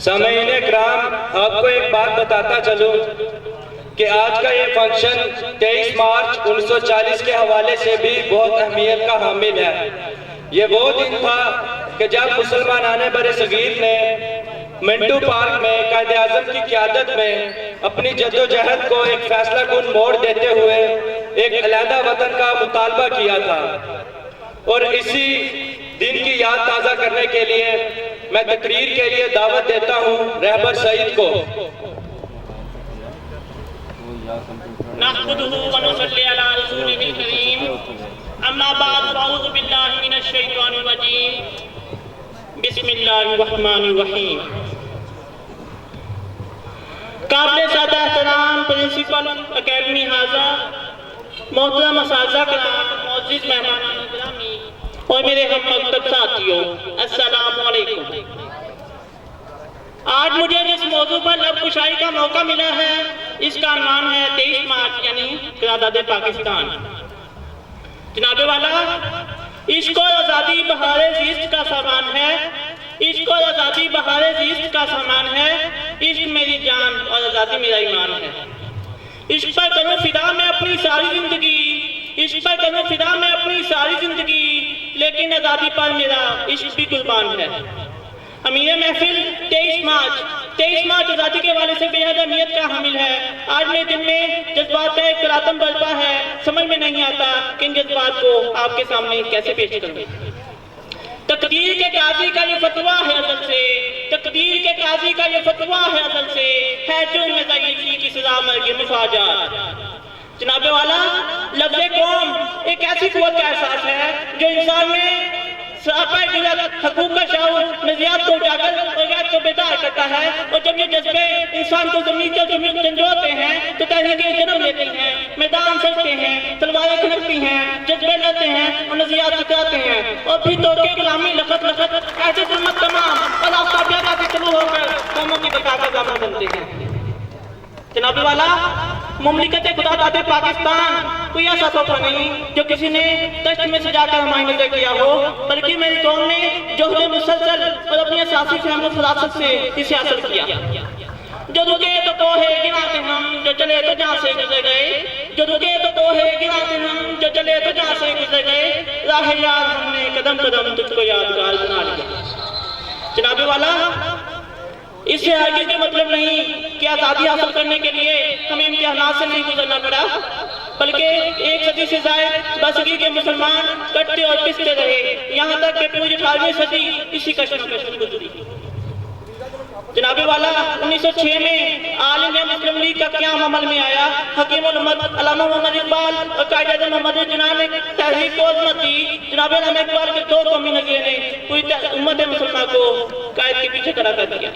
سامعین اکرام، آپ کو ایک بات بتاتا چلوں کہ آج کا یہ فنکشن 23 مارچ 1940 کے حوالے سے بھی بہت اہمیت کا حامل ہے۔ یہ وہ دن تھا کہ جب مسلمانان بر صغیر نے منٹو پارک میں قائد اعظم کی قیادت میں اپنی جدوجہد کو ایک فیصلہ کن موڑ دیتے ہوئے ایک علیحدہ وطن کا مطالبہ کیا تھا، اور اسی دن کی یاد تازہ کرنے کے لیے میں تقریر کے لیے دعوت دیتا ہوں رہبر سعید کو۔ نحمدہ ونصلی علی رسولہ الکریم، اما بعد فاعوذ باللہ من الشیطان الرجیم، بسم اللہ الرحمن الرحیم۔ قابل سادہ احترام پرنسپل اکیڈمی حاضر، محترم اساتذہ کرام، معزز مہمانان گرامی اور میرے ہم مکتب ساتھیوں، السلام علیکم۔ آج مجھے جس موضوع پر لب کشائی کا موقع ملا ہے، اس کا عنوان ہے 23 مارچ یعنی قرارداد پاکستان۔ جناب والا، عشق اور آزادی بہار زیست کا سامان ہے، عشق اور آزادی بہار زیست کا سامان ہے، عشق میری جان اور آزادی میرا ایمان ہے۔ عشق پر کروں فدا میں اپنی ساری زندگی، عشق پر کروں فدا میں اپنی ساری زندگی، لیکن آزادی پر میرا عشق بھی قربان ہے۔ امیر محفل 23 مارچ آزادی کے حوالے سے بے حد اہمیت کا حامل ہے۔ آج میرے دل میں جذبات کا ایک تلاطم برپا ہے، سمجھ میں نہیں آتا کہ ان جذبات کو آپ کے سامنے کیسے پیش کروں۔ تقدیر کے قاضی کا یہ فتویٰ ہے ازل سے، تقدیر کے قاضی کا یہ فتویٰ ہے ازل سے، ہے جرم میں ضعیفی کی سزا مرگ مفاجات۔ جناب والا، لفظ قوم ایک ایسی قوت کا احساس ہے جو انسان میں سراپا جرات، حقوق کا شعور، نظریات کو اجاگر اور غیرت کو بیدار کرتا ہے، اور جب یہ جذبے انسان کو زمین سے زمین جنجوڑتے ہیں تو تحریکیں جنم لیتی ہیں، میدان سجتے ہیں، تلواریں کھنکتی ہیں، جذبے لڑتے ہیں اور نظریات سکھاتے ہیں، اور پھر توڑ کے غلامی لخت ایسے ظلمت تمام اور آفتابیہ سے شروع ہو کر قوموں کی بقا کا ضامن بنتے ہیں۔ جناب والا، مملکت خدا داد پاکستان کوئی ایسا تحفہ نہیں جو کسی نے تشت میں سجا کر ہماری نظر کیا ہو، بلکہ میری قوم نے جوہد مسلسل اور اپنی اساسی فہم و فراست سے اسے حاصل کیا۔ جو رکے تو توہے گراتے ہم، جو چلے تو جہاں سے گزر گئے، جو رکے تو توہے گراتے ہم، جو چلے تو جہاں سے گزر گئے، راہ یار ہم نے قدم قدم تجھ کو یادگار بنا لیا۔ جناب والا، اس سے ہرگز یہ مطلب نہیں کہ آزادی حاصل کرنے کے لیے ہمیں امتحانات سے نہیں گزرنا پڑا، بلکہ ایک صدی سے زائد برصغیر کے مسلمان کٹتے اور پستے رہے، یہاں تک کہ پوری 18ویں صدی اسی کشمکش میں گزری۔ جناب والا، 1906 میں آل انڈیا مسلم لیگ کا قیام عمل میں آیا۔ حکیم الامت علامہ محمد اقبال اور قائد اعظم محمد جناح نے تحریک کو عظمت دی۔ جناب علامہ اقبال کے دو قومی نظریے نے پوری امت مسلمہ کو قائد کے پیچھے کھڑا کر دیا۔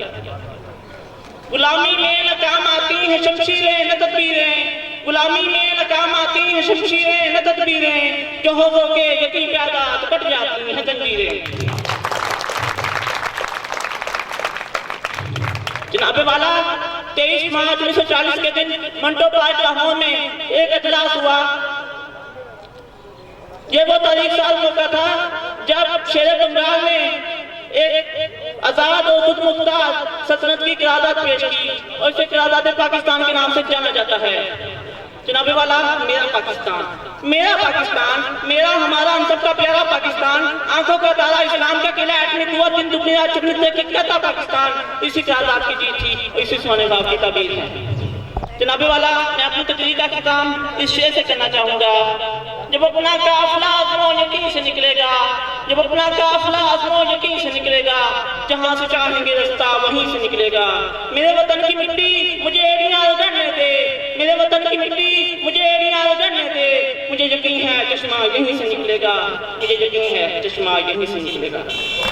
غلامی میں ناکام آتی ہیں شمشیریں نہ تدبیریں، غلامی میں ناکام آتی ہیں شمشیریں نہ تدبیریں، جو ہو کے یقین پیدا تو کٹ جاتی ہیں زنجیریں۔ جناب والا، 23 مارچ 1940 کے دن منٹو پارک لاہور میں ایک اجلاس ہوا۔ یہ وہ تاریخ سال موقع تھا جب شیر بنگال نے ایک آزاد اور خود مختار سلطنت کی قرارداد پیش کی، اور اسے قرارداد پاکستان کے نام سے جانا جاتا ہے۔ جناب والا، میرا پاکستان، میرا پاکستان، میرا ہمارا ہم سب کا پیارا پاکستان، آنکھوں کا تارا، اسلام کا قلعہ، ایٹمی قوت، دن دنیا چکنے سے کہتا پاکستان، اسی قرارداد کی جیت تھی اور اسی سونے صاحب کی تعبیر ہے۔ جناب والا، میں اپنی تقریر کا اختتام اس شعر سے کرنا چاہوں گا۔ جب اپنا قافلہ عزم و یقین سے نکلے گا، جب اپنا قافلہ عزم و یقین سے نکلے گا، جہاں سے چاہیں گے رستہ وہیں سے نکلے گا۔ میرے وطن کی مٹی مجھے ایڑیاں اگڑنے دے، میرے وطن کی مٹی مجھے ایڑیاں اگڑنے دے، مجھے یقین ہے چشمہ یہیں سے نکلے گا، مجھے یقین ہے چشمہ یہیں سے نکلے گا۔